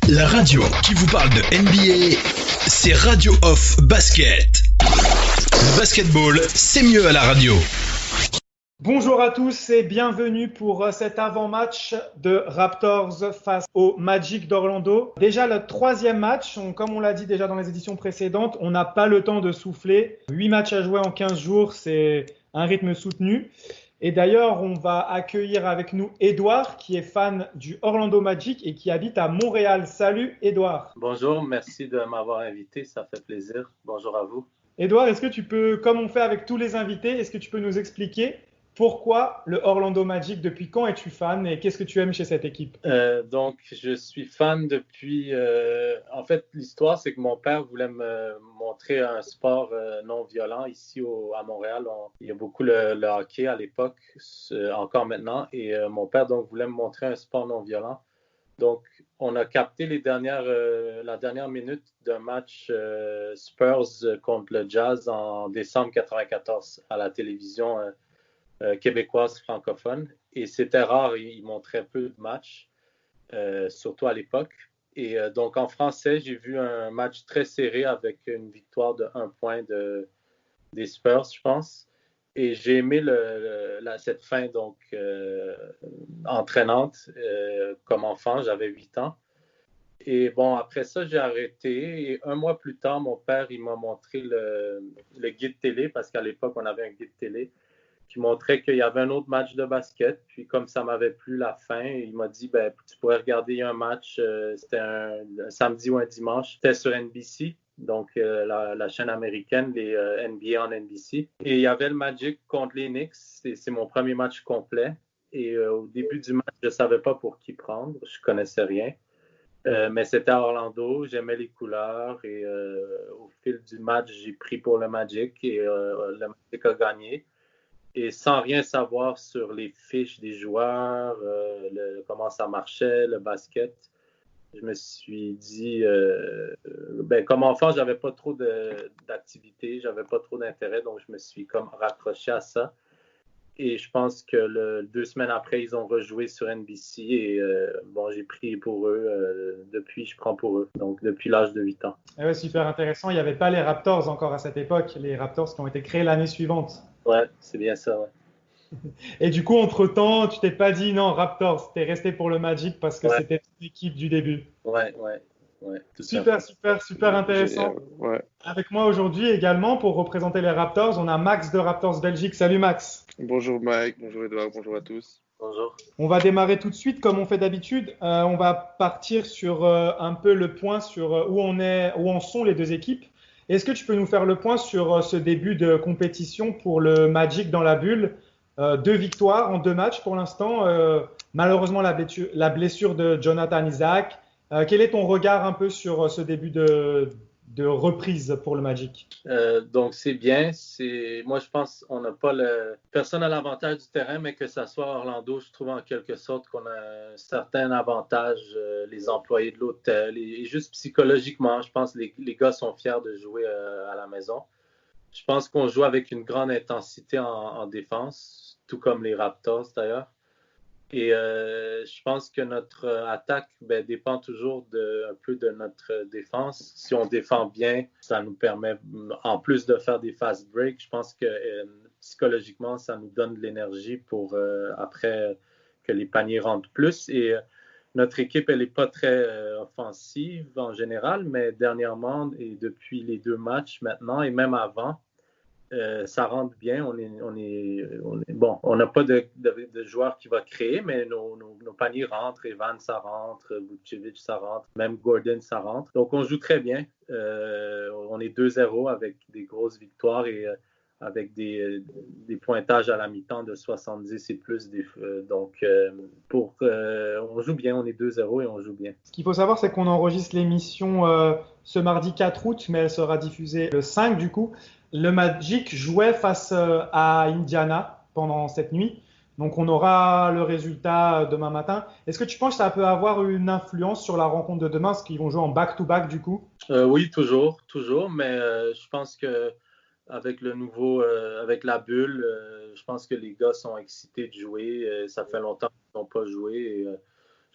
La radio qui vous parle de NBA, c'est Radio Off Basket. Le basketball, c'est mieux à la radio. Bonjour à tous et bienvenue pour cet avant-match de Raptors face au Magic d'Orlando. Déjà le troisième match, comme on l'a dit déjà dans les éditions précédentes, on n'a pas le temps de souffler. 8 matchs à jouer en 15 jours, c'est un rythme soutenu. Et d'ailleurs, on va accueillir avec nous Edouard, qui est fan du Orlando Magic et qui habite à Montréal. Salut Edouard. Bonjour, merci de m'avoir invité, ça fait plaisir. Bonjour à vous. Edouard, est-ce que tu peux, comme on fait avec tous les invités, est-ce que tu peux nous expliquer pourquoi le Orlando Magic, depuis quand es-tu fan et qu'est-ce que tu aimes chez cette équipe? Donc, je suis fan depuis... en fait, l'histoire, c'est que mon père voulait me montrer un sport non violent ici à Montréal. Il y a beaucoup le hockey à l'époque, encore maintenant, et mon père donc voulait me montrer un sport non violent. Donc, on a capté la dernière minute d'un match Spurs contre le Jazz en décembre 1994 à la télévision québécoise francophone. Et c'était rare, ils montraient peu de matchs, surtout à l'époque. Et donc, en français, j'ai vu un match très serré avec une victoire de 1 point des Spurs, je pense. Et j'ai aimé cette fin donc entraînante comme enfant, j'avais 8 ans. Et bon, après ça, j'ai arrêté. Et 1 mois plus tard, mon père, il m'a montré le guide télé, parce qu'à l'époque, on avait un guide télé qui montrait qu'il y avait un autre match de basket. Puis comme ça m'avait plu la fin, il m'a dit, ben, tu pourrais regarder un match, c'était un samedi ou un dimanche, c'était sur NBC, donc la chaîne américaine, les NBA en NBC. Et il y avait le Magic contre les Knicks, c'est mon premier match complet. Et au début du match, je ne savais pas pour qui prendre, je ne connaissais rien. Mais c'était à Orlando, j'aimais les couleurs et au fil du match, j'ai pris pour le Magic et le Magic a gagné. Et sans rien savoir sur les fiches des joueurs, comment ça marchait, le basket, je me suis dit, comme enfant, j'avais pas trop d'activités, j'avais pas trop d'intérêt, donc je me suis comme raccroché à ça. Et je pense que 2 semaines après, ils ont rejoué sur NBC et j'ai pris pour eux. Depuis, je prends pour eux, donc depuis l'âge de 8 ans. Ouais, super intéressant. Il n'y avait pas les Raptors encore à cette époque, les Raptors qui ont été créés l'année suivante. Ouais, c'est bien ça, ouais. Et du coup, entre-temps, tu t'es pas dit non, Raptors, t'es resté pour le Magic parce que c'était l'équipe du début. Ouais. Super intéressant. Ouais. Avec moi aujourd'hui également, pour représenter les Raptors, on a Max de Raptors Belgique. Salut Max. Bonjour Mike, bonjour Edouard, bonjour à tous. Bonjour. On va démarrer tout de suite comme on fait d'habitude. On va partir sur un peu le point sur où en sont les deux équipes. Est-ce que tu peux nous faire le point sur ce début de compétition pour le Magic dans la bulle? 2 victoires en 2 matchs pour l'instant. Malheureusement, la blessure de Jonathan Isaac. Quel est ton regard un peu sur ce début de reprise pour le Magic? Donc, c'est bien. Moi, je pense qu'on n'a pas personne à l'avantage du terrain, mais que ça soit Orlando, je trouve en quelque sorte qu'on a un certain avantage, les employés de l'hôtel. Et juste psychologiquement, je pense que les gars sont fiers de jouer à la maison. Je pense qu'on joue avec une grande intensité en défense, tout comme les Raptors d'ailleurs. Et je pense que notre attaque dépend toujours un peu de notre défense. Si on défend bien, ça nous permet, en plus de faire des fast breaks, je pense que psychologiquement, ça nous donne de l'énergie pour après que les paniers rentrent plus. Et notre équipe, elle n'est pas très offensive en général, mais dernièrement et depuis les 2 matchs maintenant et même avant, ça rentre bien. Bon, on n'a pas de joueur qui va créer, mais nos paniers rentrent. Evan, ça rentre. Vucevic, ça rentre. Même Gordon, ça rentre. Donc, on joue très bien. On est 2-0 avec des grosses victoires et avec des pointages à la mi-temps de 70 et plus. On joue bien. On est 2-0 et on joue bien. Ce qu'il faut savoir, c'est qu'on enregistre l'émission ce mardi 4 août, mais elle sera diffusée le 5 du coup. Le Magic jouait face à Indiana pendant cette nuit. Donc, on aura le résultat demain matin. Est-ce que tu penses que ça peut avoir une influence sur la rencontre de demain, parce qu'ils vont jouer en back-to-back du coup? Oui, toujours. Mais je pense que avec avec la bulle, je pense que les gars sont excités de jouer. Ça fait longtemps qu'ils n'ont pas joué. Et,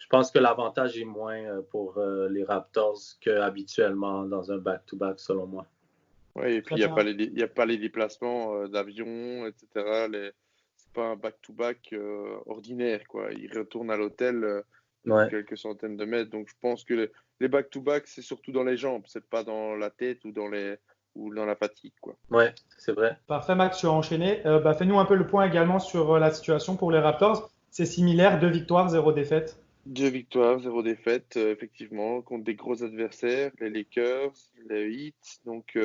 je pense que l'avantage est moins pour les Raptors qu'habituellement dans un back-to-back, selon moi. Oui, et puis il n'y a pas les déplacements d'avion, etc. C'est pas un back-to-back ordinaire, quoi. Ils retournent à l'hôtel de quelques centaines de mètres. Donc je pense que les back-to-back, c'est surtout dans les jambes, c'est pas dans la tête ou dans la fatigue, quoi. Ouais, c'est vrai. Parfait, Max, tu as enchaîné. Fais-nous un peu le point également sur la situation pour les Raptors. C'est similaire, 2 victoires, 0 défaite. 2 victoires, 0 défaite, effectivement, contre des gros adversaires, les Lakers, les Heat. Donc,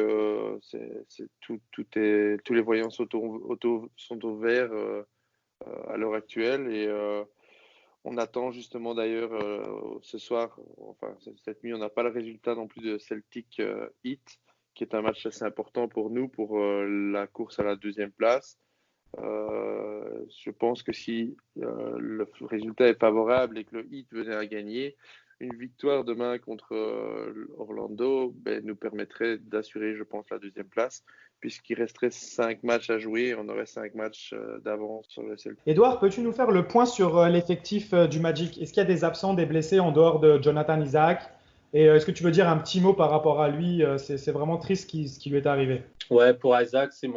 tous les voyants sont au vert à l'heure actuelle. Et on attend justement d'ailleurs ce soir, enfin cette nuit, on n'a pas le résultat non plus de Celtic Heat, qui est un match assez important pour nous, pour la course à la 2e place. Je pense que si le résultat est favorable et que le Heat venait à gagner, une victoire demain contre Orlando nous permettrait d'assurer, je pense, la 2e place, puisqu'il resterait 5 matchs à jouer. On aurait 5 matchs d'avance sur le Celtic. Edouard, peux-tu nous faire le point sur l'effectif du Magic? Est-ce qu'il y a des absents, des blessés en dehors de Jonathan Isaac? Et est-ce que tu veux dire un petit mot par rapport à lui? C'est vraiment triste ce qui lui est arrivé. Ouais, pour Isaac, c'est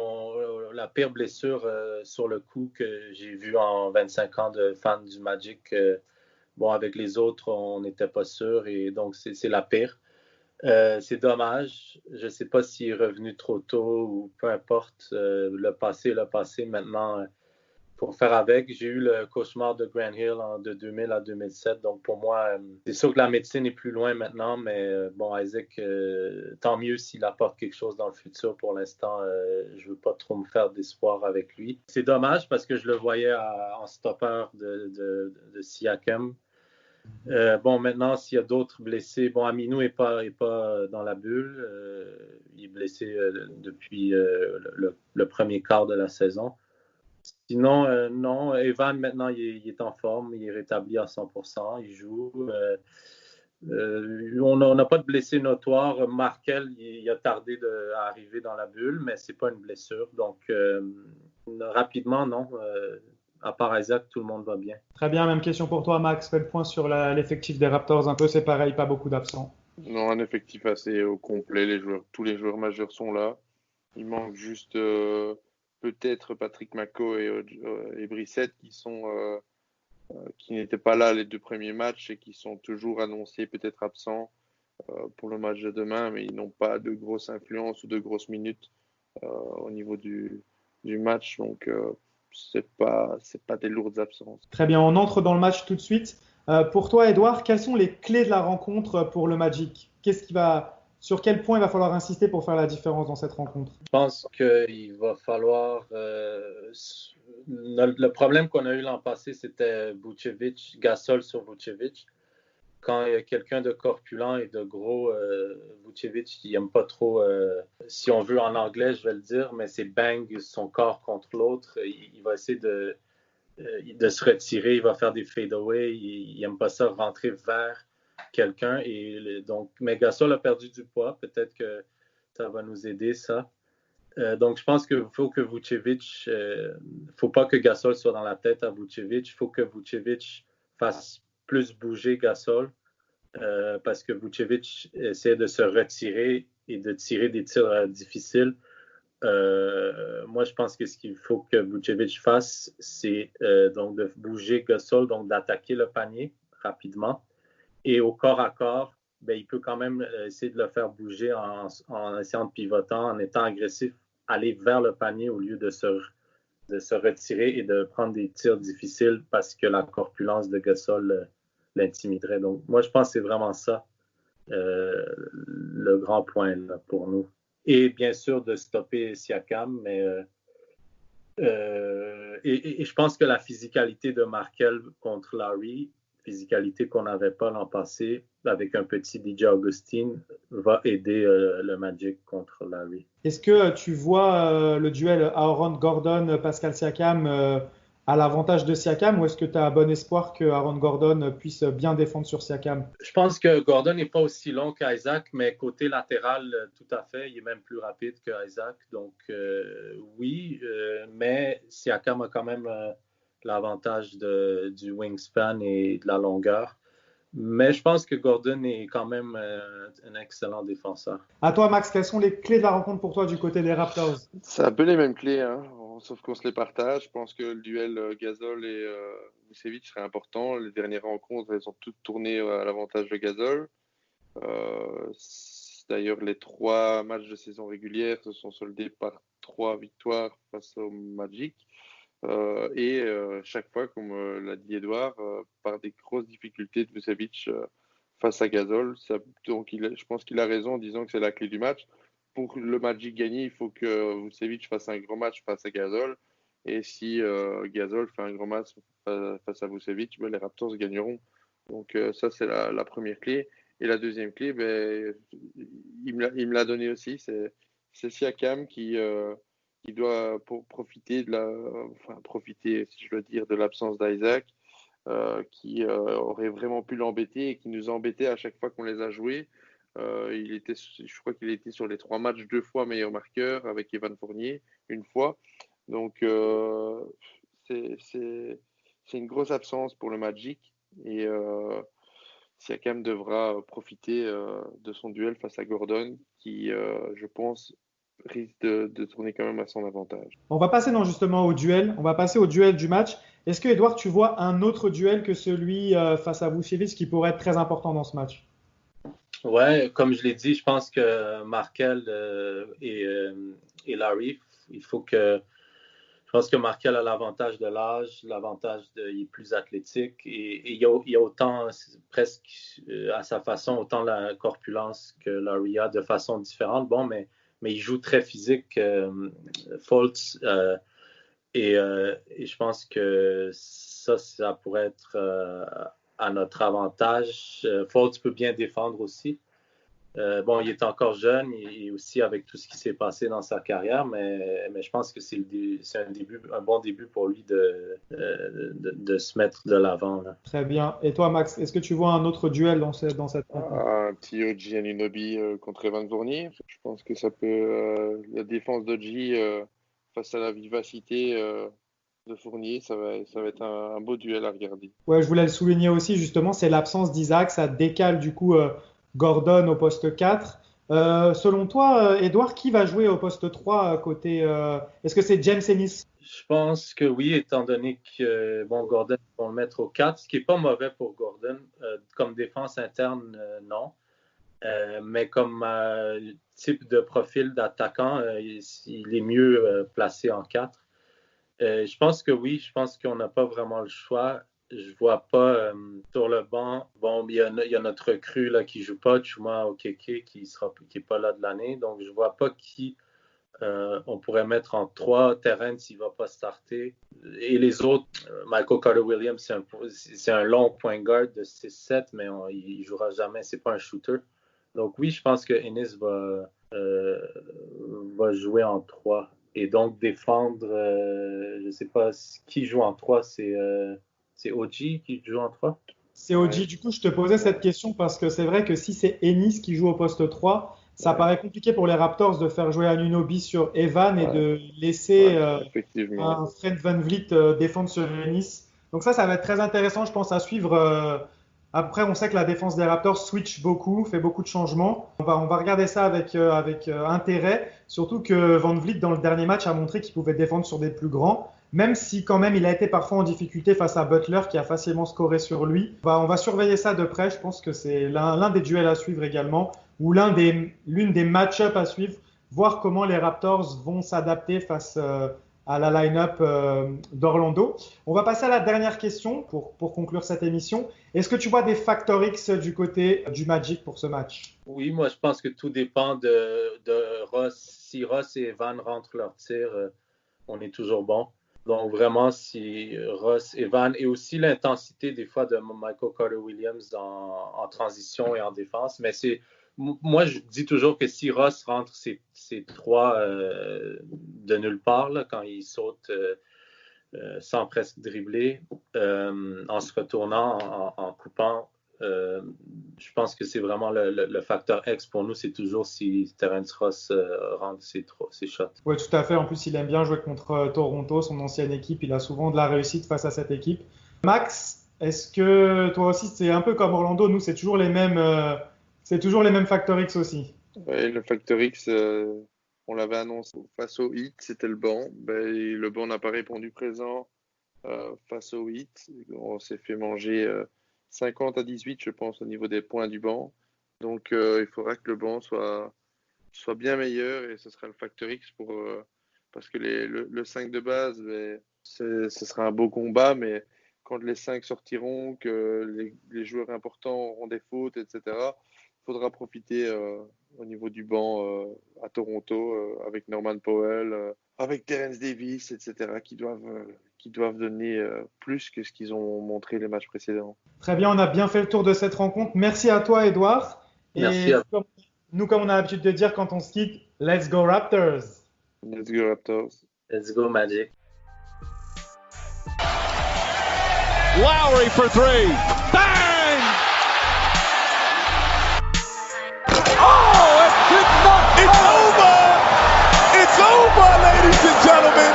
la pire blessure sur le coup que j'ai vue en 25 ans de fan du Magic. Bon, avec les autres, on n'était pas sûr et donc c'est la pire. C'est dommage. Je ne sais pas s'il est revenu trop tôt ou peu importe. Le passé. Maintenant, pour faire avec, j'ai eu le cauchemar de Grant Hill de 2000 à 2007. Donc, pour moi, c'est sûr que la médecine est plus loin maintenant, mais bon, Isaac, tant mieux s'il apporte quelque chose dans le futur. Pour l'instant, je ne veux pas trop me faire d'espoir avec lui. C'est dommage parce que je le voyais en stopper de Siakam. Bon, maintenant, s'il y a d'autres blessés, bon, Aminou n'est pas dans la bulle. Il est blessé depuis le premier quart de la saison. Sinon, non. Evan, maintenant, il est en forme. Il est rétabli à 100%. Il joue. On n'a pas de blessé notoire. Markel, il a tardé à arriver dans la bulle, mais ce n'est pas une blessure. Donc, rapidement, non. À part Isaac, tout le monde va bien. Très bien, même question pour toi, Max. Fais le point sur l'effectif des Raptors. Un peu, c'est pareil, pas beaucoup d'absents. Non, un effectif assez au complet. Tous les joueurs majeurs sont là. Il manque juste peut-être Patrick Mako et Brissett qui n'étaient pas là les 2 premiers matchs et qui sont toujours annoncés peut-être absents pour le match de demain, mais ils n'ont pas de grosse influence ou de grosses minutes au niveau du match. Donc, c'est pas des lourdes absences. Très bien, on entre dans le match tout de suite. Pour toi, Edouard, quelles sont les clés de la rencontre pour le Magic? Sur quel point il va falloir insister pour faire la différence dans cette rencontre? Je pense qu'il va falloir... le problème qu'on a eu l'an passé, c'était Vucevic, Gasol sur Vucevic. Quand il y a quelqu'un de corpulent et de gros, Vucevic, il n'aime pas trop, si on veut en anglais, je vais le dire, mais c'est bang son corps contre l'autre. Il va essayer de se retirer, il va faire des fade-away, il n'aime pas ça rentrer vers quelqu'un. Et donc, mais Gasol a perdu du poids, peut-être que ça va nous aider, ça. Donc, je pense qu'il faut que Vucevic, faut pas que Gasol soit dans la tête à Vucevic, il faut que Vucevic fasse plus bouger Gasol parce que Vucevic essaie de se retirer et de tirer des tirs difficiles. Moi, je pense que ce qu'il faut que Vucevic fasse, c'est donc de bouger Gasol, donc d'attaquer le panier rapidement. Et au corps à corps, il peut quand même essayer de le faire bouger en essayant de pivoter, en étant agressif, aller vers le panier au lieu de se retirer et de prendre des tirs difficiles parce que la corpulence de Gasol l'intimiderait. Donc, moi, je pense que c'est vraiment ça le grand point là, pour nous. Et bien sûr, de stopper Siakam, mais et je pense que la physicalité de Markel contre Larry, physicalité qu'on n'avait pas l'an passé, avec un petit DJ Augustin, va aider le Magic contre Larry. Est-ce que tu vois le duel Aaron Gordon-Pascal Siakam à l'avantage de Siakam, ou est-ce que tu as bon espoir que Aaron Gordon puisse bien défendre sur Siakam? Je pense que Gordon n'est pas aussi long qu'Isaac, mais côté latéral, tout à fait, il est même plus rapide qu'Isaac. Donc oui, mais Siakam a quand même l'avantage du wingspan et de la longueur. Mais je pense que Gordon est quand même un excellent défenseur. À toi, Max, quelles sont les clés de la rencontre pour toi du côté des Raptors? C'est un peu les mêmes clés, hein, sauf qu'on se les partage. Je pense que le duel Gasol et Vucevic serait important. Les dernières rencontres, elles ont toutes tourné à l'avantage de Gasol. D'ailleurs, les 3 matchs de saison régulière se sont soldés par 3 victoires face au Magic. Chaque fois, comme l'a dit Edouard, par des grosses difficultés de Vucevic face à Gasol. Donc, je pense qu'il a raison en disant que c'est la clé du match. Pour le Magic gagner, il faut que Vucevic fasse un grand match face à Gasol. Et si Gasol fait un grand match face à Vucevic, les Raptors gagneront. Donc ça, c'est la première clé. Et la deuxième clé, il me l'a donné aussi. C'est Siakam qui doit profiter profiter, si je veux dire, de l'absence d'Isaac, qui aurait vraiment pu l'embêter et qui nous embêtait à chaque fois qu'on les a joués. Je crois qu'il était sur les 3 matchs 2 fois meilleur marqueur avec Evan Fournier une fois. Donc c'est une grosse absence pour le Magic et Siakam devra profiter de son duel face à Gordon qui, je pense, risque de tourner quand même à son avantage. On va passer justement au duel. On va passer au duel du match. Est-ce que, Edouard, tu vois un autre duel que celui face à Vucevic qui pourrait être très important dans ce match? Ouais, comme je l'ai dit, je pense que Markelle et Larry, je pense que Markelle a l'avantage de l'âge, il est plus athlétique et il y a autant, presque à sa façon, autant la corpulence que Larry a de façon différente. Bon, mais il joue très physique, Fultz, et je pense que ça pourrait être à notre avantage. Fultz peut bien défendre aussi. Il est encore jeune et aussi avec tout ce qui s'est passé dans sa carrière, mais je pense que c'est un bon début pour lui de se mettre de l'avant. Là. Très bien. Et toi, Max, est-ce que tu vois un autre duel dans cette rencontre? Un petit OG Anunoby contre Evan Fournier. Je pense que ça peut... la défense d'OG face à la vivacité de Fournier, ça va être un beau duel à regarder. Ouais, je voulais le souligner aussi, justement, c'est l'absence d'Isaac. Ça décale du coup Gordon au poste 4. Selon toi, Edouard, qui va jouer au poste 3 côté est-ce que c'est James Ennis? Je pense que oui, étant donné que Gordon, ils vont le mettre au 4, ce qui n'est pas mauvais pour Gordon. Comme défense interne, non. Mais comme type de profil d'attaquant, il est mieux placé en 4. Je pense que oui, je pense qu'on n'a pas vraiment le choix. Je vois pas sur le banc. Bon, il y a notre recrue là, qui joue pas, Chuma Okeke, qui est pas là de l'année. Donc, je vois pas qui on pourrait mettre en 3 terrains s'il va pas starter. Et les autres, Michael Carter-Williams, c'est un long point guard de 6-7, mais il jouera jamais. C'est pas un shooter. Donc oui, je pense que Ennis va jouer en 3. Et donc défendre, je ne sais pas qui joue en 3, c'est OG qui joue en 3? C'est OG. Du coup, je te posais cette question parce que c'est vrai que si c'est Ennis qui joue au poste 3, ça paraît compliqué pour les Raptors de faire jouer Anunoby sur Evan et de laisser un Fred VanVleet défendre sur Ennis. Donc ça va être très intéressant, je pense, à suivre. Après, on sait que la défense des Raptors switch beaucoup, fait beaucoup de changements. On va regarder ça avec intérêt, surtout que VanVleet, dans le dernier match, a montré qu'il pouvait défendre sur des plus grands, même si quand même il a été parfois en difficulté face à Butler, qui a facilement scoré sur lui. On va surveiller ça de près, je pense que c'est l'un des duels à suivre également, ou l'une des match-ups à suivre, voir comment les Raptors vont s'adapter face à la line-up d'Orlando. On va passer à la dernière question pour conclure cette émission. Est-ce que tu vois des facteurs X du côté du Magic pour ce match? Oui, moi je pense que tout dépend de Ross. Si Ross et Evan rentrent leur tir, on est toujours bon. Donc vraiment, si Ross, Evan et aussi l'intensité des fois de Michael Carter-Williams en transition et en défense. Mais moi, je dis toujours que si Ross rentre ces 3 de nulle part, là, quand il saute sans presque dribbler, en se retournant, en coupant, je pense que c'est vraiment le facteur X pour nous. C'est toujours si Terrence Ross rentre ses shots. Oui, tout à fait. En plus, il aime bien jouer contre Toronto, son ancienne équipe. Il a souvent de la réussite face à cette équipe. Max, Est-ce que toi aussi, c'est un peu comme Orlando, nous, c'est toujours les mêmes facteurs X aussi? Ouais, le Factor X, on l'avait annoncé face au Heat, c'était le banc. Le banc n'a pas répondu présent face au Heat. On s'est fait manger 50 à 18, je pense, au niveau des points du banc. Donc, il faudra que le banc soit bien meilleur et ce sera le Factor X parce que le 5 de base, ce sera un beau combat, mais quand les 5 sortiront, que les joueurs importants auront des fautes, etc., il faudra profiter au niveau du banc à Toronto avec Norman Powell, avec Terence Davis, etc., qui doivent donner plus que ce qu'ils ont montré les matchs précédents. Très bien, on a bien fait le tour de cette rencontre. Merci à toi, Edouard. Merci à vous. Nous, comme on a l'habitude de dire quand on se quitte, let's go Raptors! Let's go Raptors! Let's go Magic! Lowry for three. Bang! Oh, it's over! It's over, ladies and gentlemen!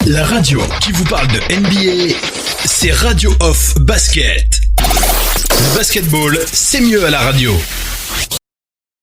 La radio qui vous parle de NBA, c'est Radio Off Basket. Le basketball, c'est mieux à la radio.